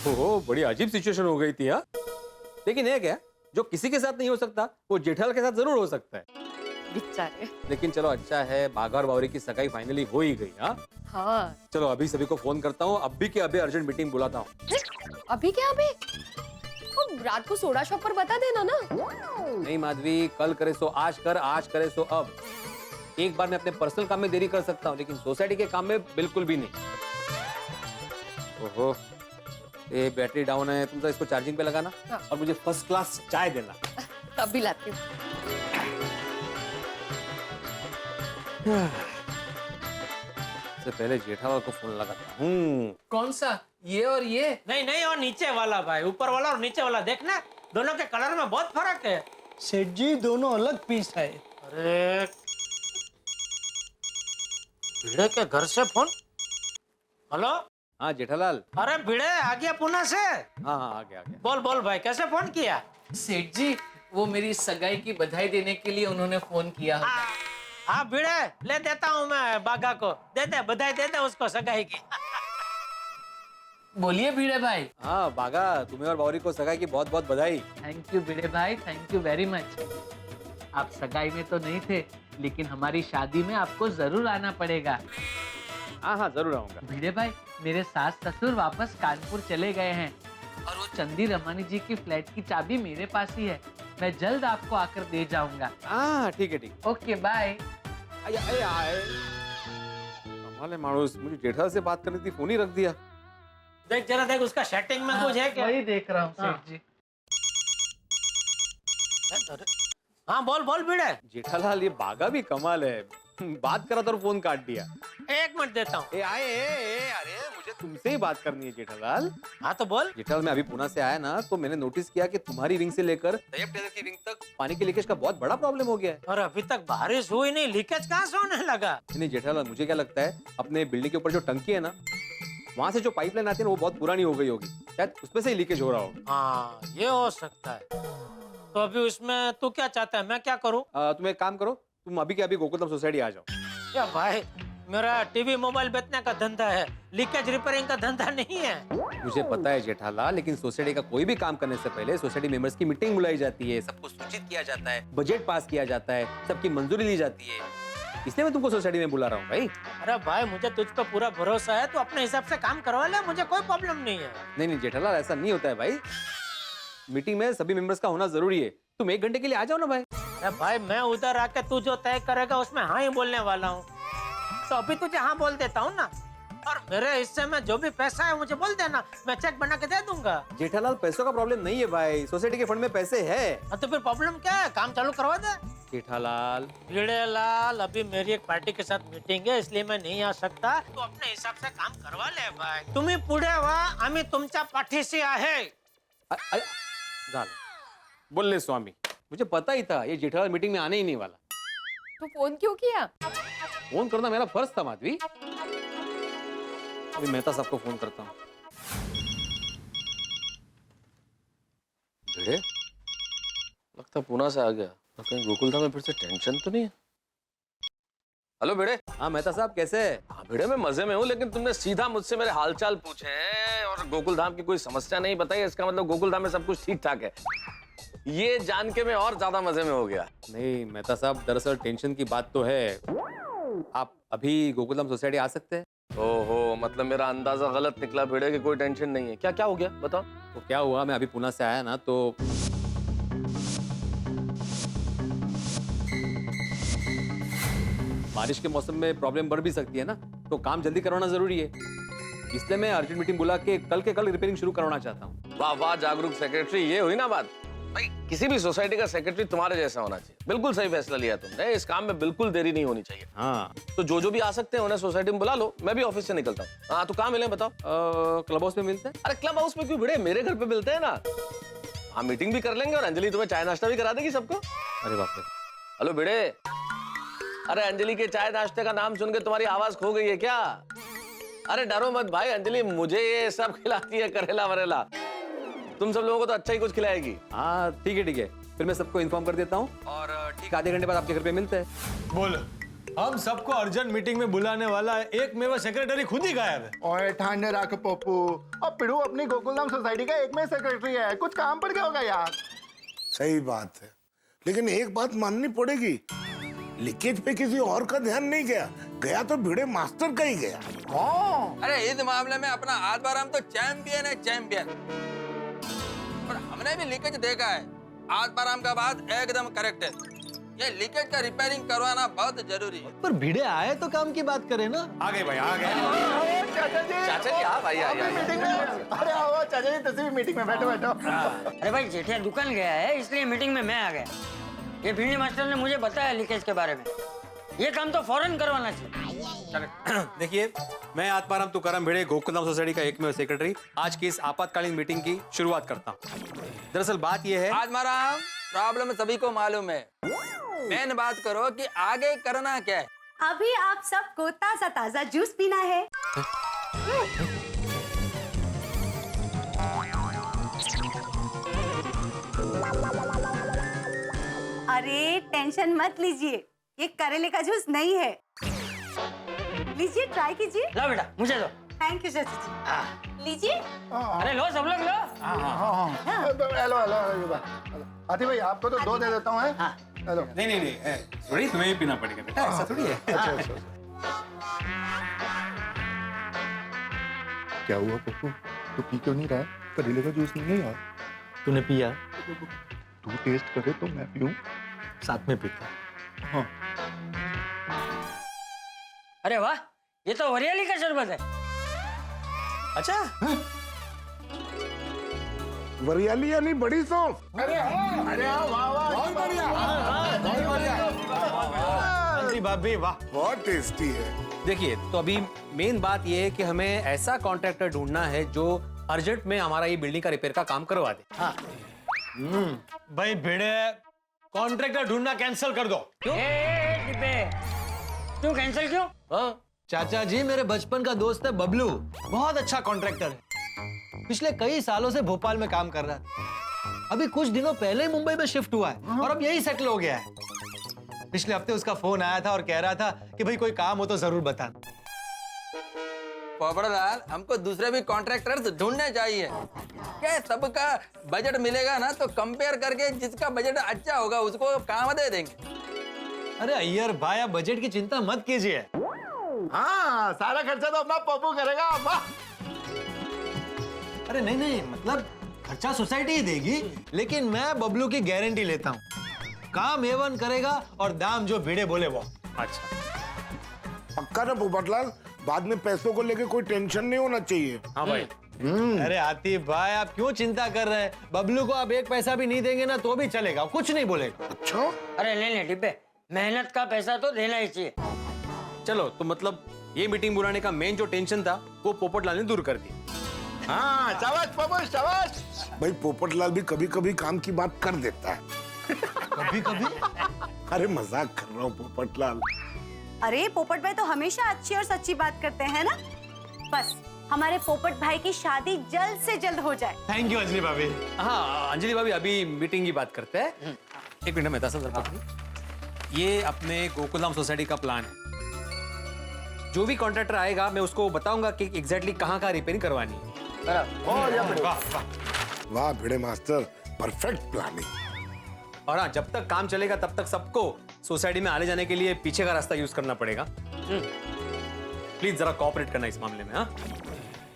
ओह, बड़ी अजीब सिचुएशन हो गई थी। हाँ, लेकिन ये क्या, जो किसी के साथ नहीं हो सकता वो जेठालाल के साथ जरूर हो सकता है। बेचारे। लेकिन चलो अच्छा है, बागा और बावरी की सगाई फाइनली हो ही गई। हाँ चलो अभी सभी को फोन करता हूँ, अभी के अभी अर्जेंट मीटिंग बुलाता हूँ। अभी क्या अभी? तो रात को सोडा शॉप पर बता देना ना। नहीं माधवी, कल करे सो आज कर, आज करे सो अब। एक बार मैं अपने पर्सनल काम में देरी कर सकता हूँ लेकिन सोसाइटी के काम में बिल्कुल भी नहीं। ओहो, ये बैटरी डाउन है, तुम तो इसको चार्जिंग पे लगाना। हाँ। और मुझे फर्स्ट क्लास चाय देना। तभी लाती हूँ। से पहले जेठालाल को फोन लगाता हूँ। कौन सा? ये और ये? नहीं नहीं, और नीचे वाला भाई, ऊपर वाला और नीचे वाला देखना, दोनों के कलर में बहुत फर्क है। सेठ जी दोनों अलग पीस है। अरे भिड़े के घर से फोन। हेलो। हाँ जेठालाल। अरे भिड़े आ गया पुणे से? हाँ हाँ आ गया। बोल बोल भाई, कैसे फोन किया? सेठ जी, वो मेरी सगाई की बधाई देने के लिए उन्होंने फोन किया। हाँ भिड़े, ले देता हूँ मैं बागा को, दे बधाई दे दे उसको सगाई की। बोलिए भिड़े भाई। हाँ बागा, तुम्हें और बावरी को सगाई की बहुत बहुत बधाई। थैंक यू भिड़े भाई, थैंक यू वेरी मच। आप सगाई में तो नहीं थे लेकिन हमारी शादी में आपको जरूर आना पड़ेगा। हाँ हाँ जरूर आऊंगा। भिड़े भाई, मेरे सास ससुर वापस कानपुर चले गए हैं और वो चंदी रमानी जी की फ्लैट की चाबी मेरे पास ही है। मैं जल्द आपको आकर दे जाऊंगा। हाँ ठीक है ठीक। Okay bye. हमारे मानूस, मुझे जेठालाल से बात करनी थी, फोन ही रख दिया। देख जरा देख, उसका सेटिंग में कुछ है क्या? वही देख रहा हूँ सेठ जी। हाँ बोल बोल भिड़े। जेठालाल ये बागा भी कमाल है, बात करा तो फोन काट दिया। एक मिनट देता हूँ। अरे मुझे तुमसे ही बात करनी है जेठालाल। हाँ तो बोल। जेठालाल, मैं अभी पुणे से आया ना तो मैंने नोटिस किया कि तुम्हारी विंग से लेकर तैयब टेलर की विंग तक पानी के लीकेज का बहुत बड़ा प्रॉब्लम हो गया है। और अभी तक बारिश हुई नहीं, लीकेज कहाँ से होने लगा? नहीं जेठालाल, मुझे क्या लगता है, अपने बिल्डिंग के ऊपर जो टंकी है ना, वहाँ से जो पाइपलाइन आती है ना, वो बहुत पुरानी हो गई होगी, शायद उसमें से ही लीकेज हो रहा होगा। हाँ ये हो सकता है। तो अभी उसमें तू क्या चाहता है, मैं क्या करूँ? तुम एक काम करो, तुम अभी के अभी गोकुलधाम सोसाइटी आ जाओ। क्या भाई, मेरा टीवी मोबाइल बेचने का धंधा है, लीकेज रिपेयरिंग का धंधा नहीं है। मुझे पता है जेठालाल, लेकिन सोसाइटी का कोई भी काम करने से पहले सोसाइटी मेंबर्स की मीटिंग बुलाई जाती है, सबको सूचित किया जाता है, बजट पास किया जाता है, सबकी मंजूरी ली जाती है, इसलिए मैं तुमको सोसाइटी में बुला रहा हूँ भाई। अरे भाई, मुझे तुझ पर पूरा भरोसा है, तू अपने हिसाब से काम करवा ले, मुझे कोई प्रॉब्लम नहीं है। नहीं नहीं जेठालाल, ऐसा नहीं होता है भाई, मीटिंग में सभी मेंबर्स का होना जरूरी है। तुम 1 घंटे के लिए आ जाओ ना भाई। अरे भाई, मैं उधर आके तू जो तय करेगा उसमें हाँ ही बोलने वाला हूँ, तो अभी तुझे हाँ बोल देता हूँ ना। और मेरे हिस्से में जो भी पैसा है मुझे बोल देना, मैं चेक बना के दे दूंगा। जेठालाल, पैसों का प्रॉब्लम नहीं है भाई, सोसाइटी के फंड में पैसे है। तो फिर प्रॉब्लम क्या है, काम चालू करवा दे। जेठालाल, भिड़े लाल, अभी मेरी एक पार्टी के साथ मीटिंग है, इसलिए मैं नहीं आ सकता, तो अपने हिसाब से काम करवा ले भाई। तुम्ही पुढे व्हा, आम्ही तुमच्या पाठीशी आहे। झालं, बोलले स्वामी, मुझे पता ही था ये जेठालाल मीटिंग में आने ही नहीं वाला। तो फोन क्यों किया? फोन करना मेरा फर्ज था माधवी। अभी मेहता साहब को फोन करता हूँ। भिड़े, लगता पूना से आ गया। तो कहीं गोकुलधाम में फिर से टेंशन तो नहीं है? हेलो भिड़े। हाँ मेहता साहब कैसे है? हाँ भिड़े, मैं मजे में हूँ, लेकिन तुमने सीधा मुझसे मेरे हालचाल पूछे हैं और गोकुलधाम की कोई समस्या नहीं बताई। इसका मतलब गोकुलधाम में सब कुछ ठीक ठाक है। ये जान के मैं और ज्यादा मजे में हो गया। नहीं मेहता साहब, दरअसल टेंशन की बात तो है। आप अभी गोकुलधाम सोसाइटी आ सकते हैं? ओहो, मतलब मेरा अंदाजा गलत निकला भिड़े कि कोई टेंशन नहीं है। क्या क्या हो गया बताओ। तो क्या हुआ, मैं अभी पुणे से आया ना, तो बारिश के मौसम में प्रॉब्लम बढ़ भी सकती है ना, तो काम जल्दी करवाना जरूरी है। इसलिए मैं अर्जेंट मीटिंग बुला के कल रिपेयरिंग शुरू करवाना चाहता हूँ। वाह वाह जागरूक सेक्रेटरी, ये हुई ना बात। भाई किसी भी सोसाइटी का सेक्रेटरी तुम्हारे जैसा होना चाहिए। बिल्कुल सही फैसला लिया तुमने। इस काम में बिल्कुल देरी नहीं होनी चाहिए। हाँ तो जो भी आ सकते हैं उन्हें सोसाइटी में बुला लो। मैं भी ऑफिस से निकलता हूँ। हाँ तो कहाँ मिले बताओ। क्लब हाउस में मिलते हैं। अरे क्लब हाउस में क्यों भिड़े, मेरे घर पे मिलते हैं ना। हाँ मीटिंग भी कर लेंगे और अंजलि तुम्हें चाय नाश्ता भी करा देगी सबको। अरे बाप रे। हेलो भिड़े, अरे अंजलि के चाय नाश्ते का नाम सुन के तुम्हारी आवाज खो गई है क्या? अरे डरो मत भाई, अंजलि मुझे ये सब खिलाती है, करेला वरेला। तुम सब लोगों को तो अच्छा ही कुछ खिलाएगी। हाँ ठीक है, फिर मैं सबको इन्फॉर्म कर देता हूँ और ठीक आधे घंटे बाद आपके घर पे मिलते हैं। बोलो, हम सबको अर्जेंट मीटिंग में बुलाने वाला है, एक मेवा सेक्रेटरी खुद ही गायब है। ओए ठाणे रख पप्पू, अब पिड़ू अपनी गोकुलधाम सोसाइटी का एक में सेक्रेटरी है, कुछ काम पड़ गया होगा यार। सही बात है, लेकिन एक बात माननी पड़ेगी, लीकेज पे किसी और का ध्यान नहीं गया तो भिड़े मास्टर का ही गया। अरे इस मामले में अपना आत्माराम तो चैंपियन है, चैंपियन। और हमने भी लीकेज देखा है। आत्माराम का बात एकदम करेक्ट है। ये लीकेज का रिपेयरिंग करवाना बहुत जरूरी है। पर भिड़े आए तो काम की बात करें ना। आ गए भाई, आ गए। चाचा जी हाँ भाई मीटिंग में। अरे आओ चाचा जी, तुम भी मीटिंग में बैठो। अरे भाई जेठिया दुकान गया है, इसलिए मीटिंग में मैं आ गया। ये भिंडी मास्टर ने मुझे बताया लीकेज के बारे में। ये काम तो फौरन करवाना चाहिए। देखिए, मैं आत्माराम तुकाराम भिड़े, गोकुलधाम सोसाइटी का एकमेव सेक्रेटरी, आज की इस आपातकालीन मीटिंग की शुरुआत करता हूँ। दरअसल बात यह है, आत्माराम, प्रॉब्लम सभी को मालूम है। मेन बात करो कि आगे करना क्या है। अभी आप सबको ताजा ताजा जूस पीना है। अरे टेंशन मत लीजिए, ये करेले का जूस नहीं है। लीजिए, ट्राई कीजिए। ला बेटा, मुझे दो। थैंक यू चाचा जी। लीजिए। अरे लो सब लोग लो। हेलो आती भाई, आपको तो दो दे देता हूँ। हेलो। नहीं थोड़ी तुम्हें ही पीना पड़ेगा बेटा, ऐसा थोड़ी है। अच्छा। क्या हुआ पप्पू, तू पी क्यों नहीं रहा? करेले का जूस नहीं है यार। तूने पिया? तू टेस्ट करे तो मैं पीऊं। साथ में पीता। हाँ। अरे वाह, ये तो हरियाली का शरबत है। अच्छा, वरियाली यानी बड़ी सौंफ। अरे हाँ, वाह, बहुत बढ़िया। भाभी वाह, बहुत टेस्टी है। देखिए, तो अभी मेन बात यह है कि हमें ऐसा कॉन्ट्रैक्टर ढूंढना है जो अर्जेंट में हमारा ये बिल्डिंग का रिपेयर का काम करवा दे। हाँ। भाई भिड़े, कॉन्ट्रैक्टर ढूंढना कैंसिल कर दो। क्यों कैंसिल क्यों? हाँ? चाचा जी, मेरे बचपन का दोस्त है बबलू, बहुत अच्छा कॉन्ट्रैक्टर है। पिछले कई सालों से भोपाल में काम कर रहा है। अभी कुछ दिनों पहले ही मुंबई में शिफ्ट हुआ है और अब यही सेटल हो गया है। पिछले हफ्ते उसका फोन आया था और कह रहा था कि भाई कोई काम हो तो जरूर बताना। पोपड़लाल, हमको दूसरे भी कॉन्ट्रैक्टर्स ढूंढने चाहिए। क्या सबका बजट मिलेगा ना, तो कंपेयर करके जिसका बजट अच्छा होगा उसको काम दे देंगे। अरे अय्यर भाई, आप बजट की चिंता मत कीजिए। हाँ, सारा खर्चा तो अपना पप्पू करेगा। अरे नहीं, मतलब खर्चा सोसाइटी ही देगी, लेकिन मैं बबलू की गारंटी लेता हूँ। काम A1 करेगा और दाम जो भिड़े बोले वो। अच्छा, पक्का ना पोपटलाल? बाद में पैसों को लेके कोई टेंशन नहीं होना चाहिए। हाँ भाई। अरे आतिफ भाई, आप क्यों चिंता कर रहे हैं? बबलू को आप एक पैसा भी नहीं देंगे ना तो भी चलेगा, कुछ नहीं बोलेगा। अच्छा? अरे ले डिब्बे, मेहनत का पैसा तो देना ही चाहिए। चलो, तो मतलब ये मीटिंग बुलाने का मेन जो टेंशन था वो पोपटलाल ने दूर कर दी। हाँ, शाबाश पप्पू, शाबाश। भाई पोपटलाल भी कभी कभी काम की बात कर देता है। कभी कभी? अरे मजाक कर रहा हूँ पोपटलाल। अरे पोपट भाई तो हमेशा अच्छी और सच्ची बात करते हैं ना। बस हमारे पोपट भाई की शादी जल्द से जल्द हो जाए। थैंक यू अंजलि भाभी। हाँ अंजलि भाभी, अभी मीटिंग की बात करते हैं। एक मिनट में 10,000 पत्नी। ये अपने गोकुलधाम सोसाइटी का प्लान है। जो भी कॉन्ट्रैक्टर आएगा मैं उसको बताऊंगा कि एग्जैक्टली कहाँ का रिपेयरिंग करवानी है। वाह भिड़े मास्टर, परफेक्ट प्लानिंग। और हाँ, जब तक काम चलेगा तब तक सबको सोसाइटी में आने जाने के लिए पीछे का रास्ता यूज करना पड़ेगा। प्लीज जरा कोऑपरेट करना इस मामले में। हाँ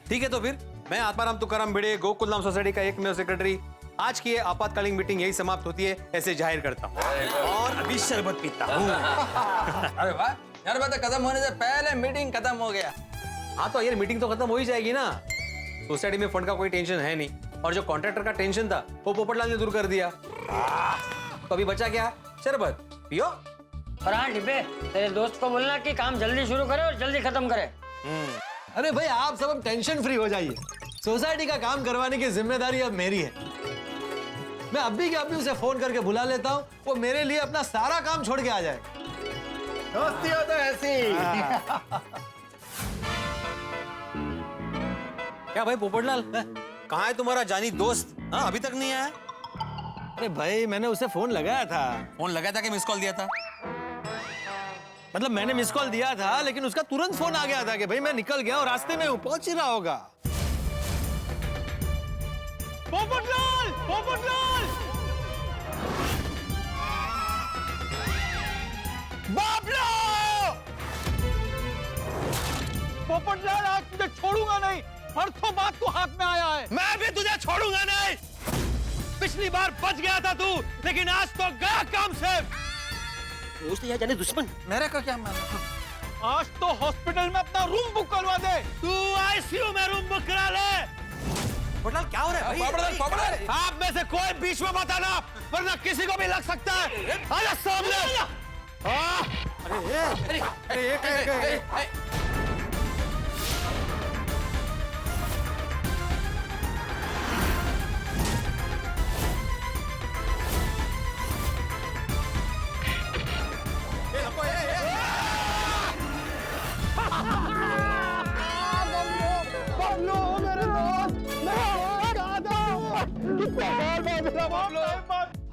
ठीक है, तो फिर मैं आत्माराम तुकाराम भिड़े, गोकुलधाम सोसाइटी का एकमेव सेक्रेटरी, आज की ये आपातकालीन मीटिंग यही समाप्त होती है ऐसे जाहिर करता हूँ और अभी शरबत पीता हूँ। अरे वाह, शरबत खत्म होने से पहले मीटिंग खत्म हो गया। हाँ तो यार मीटिंग तो खत्म हो ही जाएगी ना। सोसाइटी में फंड का कोई टेंशन है नहीं, और जो कॉन्ट्रैक्टर का टेंशन था वो पोपटलाल ने दूर कर दिया। तो अभी बचा क्या? शरबत पियो। और हाँ डिब्बे, तेरे दोस्त को बोलना कि काम जल्दी शुरू करे और जल्दी खत्म करे। अरे भाई आप सब अब टेंशन फ्री हो जाइए। सोसाइटी का काम करवाने की जिम्मेदारी अब मेरी है। मैं अभी के अभी उसे फोन करके बुला लेता हूँ, वो मेरे लिए अपना सारा काम छोड़ के आ जाएगा। दोस्ती हो तो ऐसी। क्या भाई पोपटलाल, कहाँ है तुम्हारा जानी दोस्त? हाँ अभी तक नहीं आया? अरे भाई मैंने उसे फोन लगाया था। फोन लगाया था कि मिस कॉल दिया था? मतलब मैंने मिस कॉल दिया था, लेकिन उसका तुरंत फोन आ गया था कि भाई मैं निकल गया और रास्ते में पहुंच ही रहा होगा। पोपटलाल, पोपटलाल! बाबलो! पोपटलाल आज तुझे छोड़ूंगा नहीं, परसों बात तू हाथ में आया है। मैं भी तुझे छोड़ूंगा नहीं। पिछली बार बच गया था तू, लेकिन आज तो गया काम से। दोस्त या जाने दुश्मन, मेरा का क्या मालूम। आज तो हॉस्पिटल में अपना रूम बुक करवा दे। तू आईसीयू में रूम बुक करा ले। पोपटलाल क्या हो रहा है भाई? आप में से कोई बीच में मत आना, वरना किसी को भी लग सकता है। आजा सामने। अरे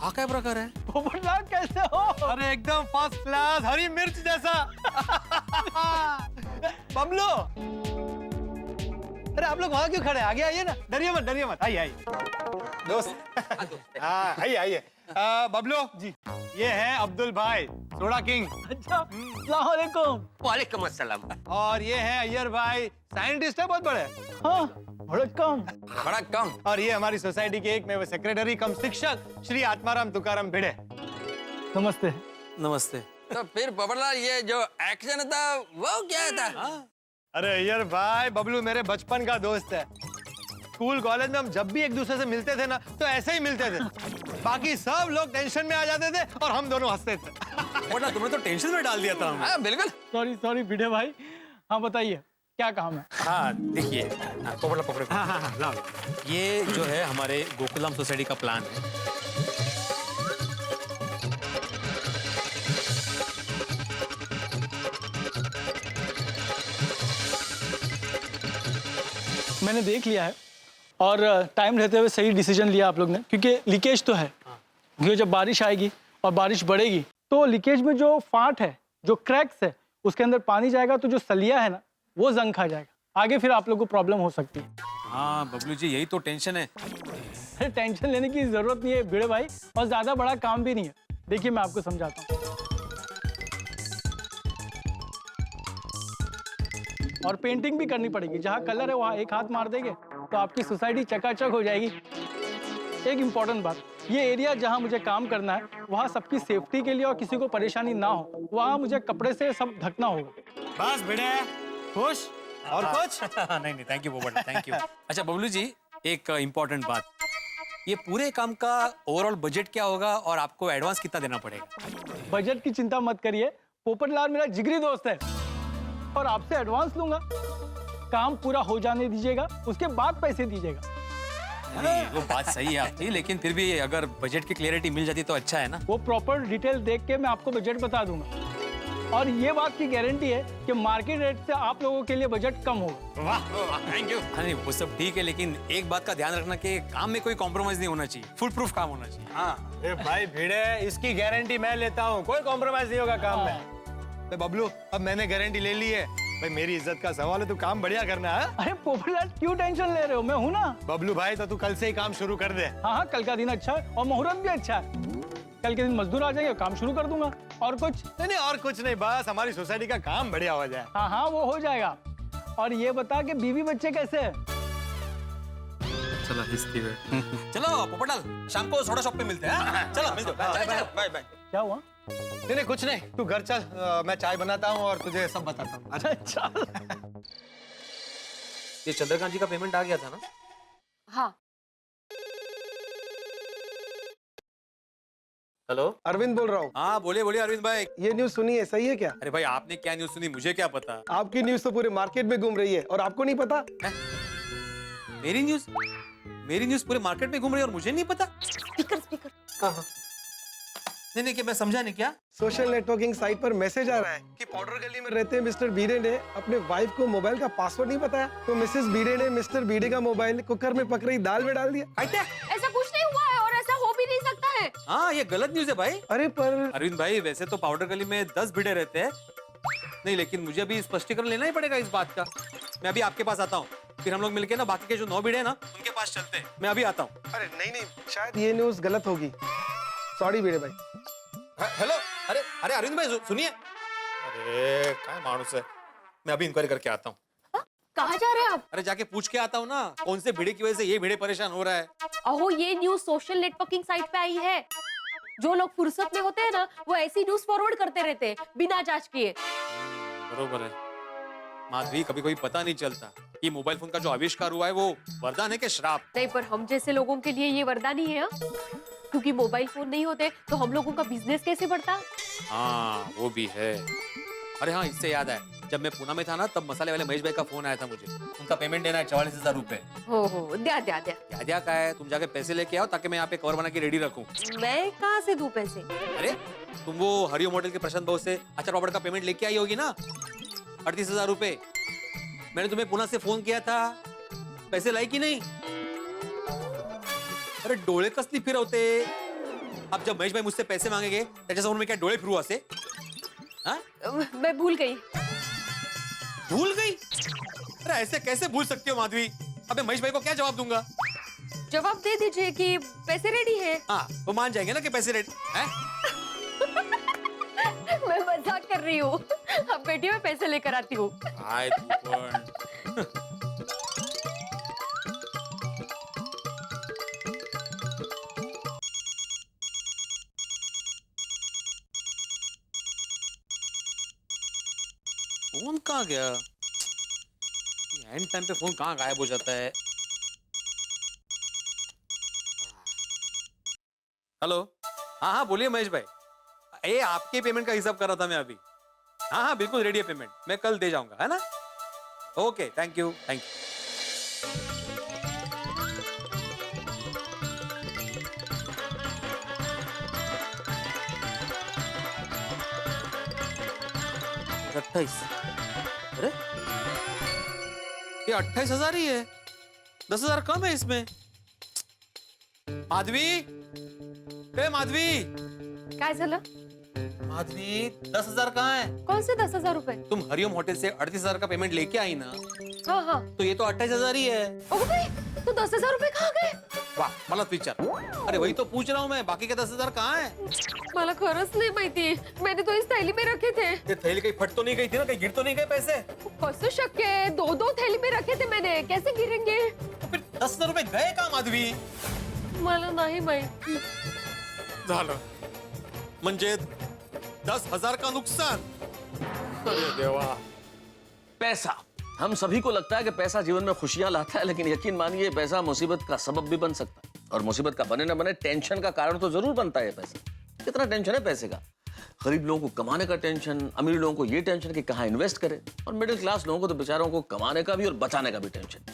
हाँ क्या प्रकार है? पोपटलाल कैसे हो? अरे एकदम फर्स्ट क्लास, हरी मिर्च जैसा। बबलू, अरे आप लोग वहां क्यों खड़े? आगे आइए ना, डरिए मत, आइए आइए। दोस्त हाँ आइए आइए। बबलू जी, ये है अब्दुल भाई, सोडा किंग। अच्छा, अस्सलाम वालेकुम। वालेकुम अस्सलाम। और ये है अय्यर भाई, साइंटिस्ट है बहुत बड़े। हाँ बड़ा कम। और ये हमारी सोसाइटी के एकमेव सेक्रेटरी कम शिक्षक श्री आत्माराम तुकाराम भिड़े। नमस्ते। नमस्ते। तो फिर पोपटलाल, ये जो एक्शन था वो क्या था? अरे अय्यर भाई, बबलू मेरे बचपन का दोस्त है। स्कूल कॉलेज में हम जब भी एक दूसरे से मिलते थे ना, तो ऐसे ही मिलते थे। बाकी सब लोग टेंशन में आ जाते थे और हम दोनों हंसते थे। पोपटलाल तुमने तो टेंशन में डाल दिया था हमें। हाँ बिल्कुल। सॉरी भिड़े भाई। हाँ बताइए क्या काम है? हाँ देखिए, पोपटलाल पकड़ो। हाँ, ये जो है हमारे गोकुलधाम सोसाइटी का प्लान है। मैंने देख लिया है और टाइम रहते हुए सही डिसीजन लिया आप लोग ने, क्योंकि लीकेज तो है। क्योंकि जब बारिश आएगी और बारिश बढ़ेगी तो लीकेज में जो फाट है, जो क्रैक्स है, उसके अंदर पानी जाएगा तो जो सलिया है ना, वो जंग खा जाएगा। आगे फिर आप लोग को प्रॉब्लम हो सकती है। हाँ बबलू जी, यही तो टेंशन है। अरे टेंशन लेने की जरूरत नहीं है भिड़े भाई, और ज्यादा बड़ा काम भी नहीं है। देखिए मैं आपको समझाता हूँ। और पेंटिंग भी करनी पड़ेगी। जहाँ कलर है वहाँ एक हाथ मार देंगे तो आपकी सोसाइटी चकाचक हो जाएगी। एक इम्पॉर्टेंट बात, ये एरिया जहाँ मुझे काम करना है वहाँ सबकी सेफ्टी के लिए और किसी को परेशानी ना हो, वहाँ मुझे कपड़े से सब ढकना होगा। बस भिड़े, खुश और कुछ? नहीं thank you Popatlal, thank you. अच्छा बबलू जी, एक इम्पोर्टेंट बात, ये पूरे काम का ओवरऑल बजट क्या होगा और आपको एडवांस कितना देना पड़ेगा? बजट की चिंता मत करिए, पोपटलाल मेरा जिगरी दोस्त है और आपसे एडवांस लूंगा। काम पूरा हो जाने दीजिएगा, उसके बाद पैसे दीजिएगा। नहीं, वो बात सही है आपकी, लेकिन फिर भी अगर बजट की क्लियरिटी मिल जाती तो अच्छा है ना। वो प्रॉपर डिटेल देख के मैं आपको बजट बता दूंगा। और ये बात की गारंटी है कि मार्केट रेट से आप लोगों के लिए बजट कम होगा। वाह थैंक यू। नहीं वो सब ठीक है, लेकिन एक बात का ध्यान रखना कि काम में कोई कॉम्प्रोमाइज नहीं होना चाहिए, फुल प्रूफ काम होना चाहिए। हाँ ए भाई भिड़े, इसकी गारंटी मैं लेता हूँ, कोई कॉम्प्रोमाइज नहीं होगा काम में। बबलू अब मैंने गारंटी ले ली है भाई, मेरी इज्जत का सवाल है, तू काम बढ़िया करना है। अरे पोपटलाल क्यों टेंशन ले रहे हो, मैं हूँ ना। बबलू भाई तो तू कल से ही काम शुरू कर दे। हाँ हाँ, कल का दिन अच्छा है और मुहूर्त भी अच्छा है। कल के दिन मजदूर आ जाएंगे, काम शुरू कर दूंगा। और कुछ नहीं और कुछ नहीं, बस हमारी सोसाइटी का काम बढ़िया हो जाए। हाँ हाँ वो हो जाएगा। और ये बता कि बीवी बच्चे कैसे है? चलो हिस्ती चलो पोपटलाल, शाम को सोडा शॉप पे मिलते हैं। चलो मिलते हैं, बाय बाय। क्या हुआ? नहीं कुछ नहीं, तू घर चल, मैं चाय बनाता हूँ और तुझे सब बताता हूँ। अच्छा ये चंद्रकांत जी का पेमेंट आ गया था ना? हाँ। हेलो, अरविंद बोल रहा हूँ। हाँ बोलिए बोलिए अरविंद भाई। ये न्यूज़ सुनिए, सही है क्या? अरे भाई आपने क्या न्यूज़ सुनी, मुझे क्या पता। आपकी न्यूज़ तो पूरे मार्केट में घूम रही है और आपको नहीं पता? मेरी न्यूज़ पूरे मार्केट में घूम रही है और मुझे नहीं पता? स्पीकर। हाँ। नहीं क्या, मैं समझा नहीं क्या? सोशल नेटवर्किंग साइट पर मैसेज आ रहा है कि पाउडर गली में रहते मिस्टर बीडे ने अपने वाइफ को मोबाइल का पासवर्ड नहीं बताया, तो मिसेस बीडे ने मिस्टर बीडे का मोबाइल कुकर में पक रही दाल में डाल दिया। ऐसा कुछ नहीं हुआ है और ऐसा हो भी नहीं सकता है। हाँ ये गलत न्यूज़ है भाई। अरे पर अरविंद भाई वैसे तो पाउडर गली में 10 भिड़े रहते हैं, नहीं लेकिन मुझे अभी स्पष्टीकरण लेना ही पड़ेगा इस बात का। मैं अभी आपके पास आता हूँ, फिर हम लोग मिलके ना बाकी के जो 9 भिड़े हैं ना उनके पास चलते हैं। मैं अभी आता हूँ। अरे नहीं, शायद ये न्यूज़ गलत होगी। सॉरी बीडे भाई। हेलो, अरे अरविंद भाई सुनिए। अरे क्या मानुस है, मैं अभी इंक्वायरी करके आता हूँ। कहाँ जा रहे हैं आप? अरे जाके पूछ के आता हूँ ना, कौन से भिड़े की वजह से ये भिड़े परेशान हो रहा है। अहो ये न्यूज़ सोशल नेटवर्किंग साइट पे आई है। जो लोग फुर्सत में होते हैं ना, वो ऐसी न्यूज़ फॉरवर्ड करते रहते हैं बिना जांच किए। बरोबर है माधवी, कभी कोई पता नहीं चलता कि मोबाइल फोन का जो आविष्कार हुआ है वो वरदान है कि श्राप। नहीं, पर हम जैसे लोगों के लिए ये वरदान ही है, क्योंकि मोबाइल फोन नहीं होते तो हम लोगों का बिजनेस कैसे बढ़ता। हाँ वो भी है। अरे हाँ इससे याद है, जब मैं पुणे में था ना तब मसाले वाले महेश भाई का फोन आया था मुझे, उनका पेमेंट देना है 44,000 रुपए। हो द्या। क्या का है, तुम जाके पैसे लेके आओ ताकि मैं यहाँ पे कवर बना के रेडी रखूं। मैं कहाँ से दूं पैसे? अरे तुम वो हरिओम होटल के प्रशांत भाव से अचार पापड़ का पेमेंट लेके आई होगी ना, 38,000 रुपए। मैंने तुम्हें पुणे से फोन किया था, पैसे लाई कि नहीं? अरे डोळे कसली फिरवते। अब जब महेश भाई मुझसे पैसे मांगेंगे त्याच्यासमोर मी क्या डोळे फिरू असे? हाँ? मैं भूल गई। भूल गई? अरे ऐसे कैसे भूल सकती हो माधवी? अबे महेश भाई को क्या जवाब दूंगा? जवाब दे दीजिए कि पैसे रेडी है। हाँ वो मान जाएंगे ना कि पैसे रेडी हैं? मैं मजाक कर रही हूँ। अब बेटी मैं पैसे लेकर आती हूँ। आए तू पण। फोन कहाँ गया? एंड टाइम पे फोन कहाँ गायब हो जाता है? हेलो, हाँ बोलिए महेश भाई। ये आपके पेमेंट का हिसाब कर रहा था मैं अभी। हाँ बिल्कुल रेडी है पेमेंट, मैं कल दे जाऊंगा, है ना? Okay thank you. अरे ये 28,000 ही है, 10,000 कम है इसमें। माधवी, माधवी काय झालं? माधवी 10,000 कहाँ है? कौन से 10,000 रुपए? तुम हरिओम होटल से 38,000 का पेमेंट लेके आई ना, हाँ। तो ये तो 28,000 ही है। ओ भाई, तो 10,000 रुपए कहाँ गए? वाह मला विचार। अरे वही तो पूछ रहा हूँ मैं, बाकी के 10,000 कहाँ है? मला खरंच नहीं माहिती, मैंने तो इस थैली में रखे थे। ये थैली कहीं फट तो नहीं गई थी ना, कहीं गिर तो नहीं गए पैसे? कसं शक्य है? 2 थैली में रखे थे मैंने, कैसे गिरेंगे? तो फिर 10,000 रुपए गए कहाँ माधवी? मला नहीं माहिती। झालं म्हणजे 10,000 का नुकसान। अरे देवा। पैसा, हम सभी को लगता है कि पैसा जीवन में खुशियां लाता है, लेकिन यकीन मानिए पैसा मुसीबत का सबब भी बन सकता है, और मुसीबत का बने न बने टेंशन का कारण तो जरूर बनता है पैसा। कितना टेंशन है पैसे का? गरीब लोगों को कमाने का टेंशन, अमीर लोगों को ये टेंशन कि कहाँ इन्वेस्ट करें, और मिडिल क्लास लोगों को तो बेचारों को कमाने का भी और बचाने का भी टेंशन।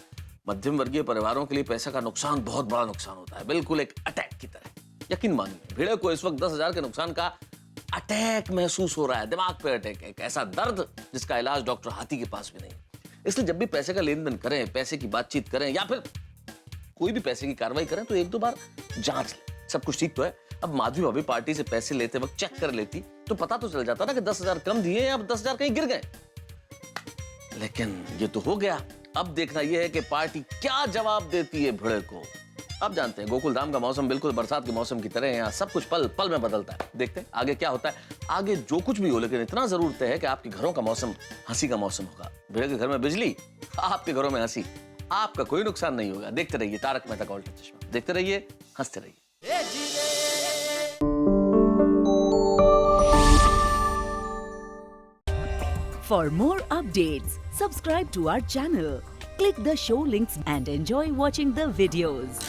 मध्यम वर्गीय परिवारों के लिए पैसा का नुकसान बहुत बड़ा नुकसान होता है, बिल्कुल एक अटैक की तरह। यकीन मानिए भिड़े को इस वक्त 10,000 के नुकसान का अटैक महसूस हो रहा है, दिमाग पे अटैक है, एक ऐसा दर्द जिसका इलाज डॉक्टर हाथी के पास भी नहीं। इसलिए जब भी पैसे का लेन देन करें, पैसे की बातचीत करें या फिर कोई भी पैसे की कार्रवाई करें तो एक दो बार जांच लें सब कुछ ठीक तो है। अब माधवी भाभी पार्टी से पैसे लेते वक्त चेक कर लेती तो पता तो चल जाता ना कि 10,000 कम दिए, अब 10,000 कहीं गिर गए। लेकिन ये तो हो गया, अब देखना यह है कि पार्टी क्या जवाब देती है भिड़े को। अब जानते हैं गोकुल धाम का मौसम बिल्कुल बरसात के मौसम की तरह है, यहाँ सब कुछ पल पल में बदलता है। देखते हैं आगे क्या होता है। आगे जो कुछ भी हो, लेकिन इतना जरूर तय है कि आपके घरों का मौसम हंसी का मौसम होगा। भिड़े के घर में बिजली, आपके घरों में हंसी, आपका कोई नुकसान नहीं होगा। देखते रहिए तारक मेहता का उल्टा चश्मा, देखते रहिए, हंसते रहिए। For more updates, subscribe to our channel, click the show links and enjoy watching the videos.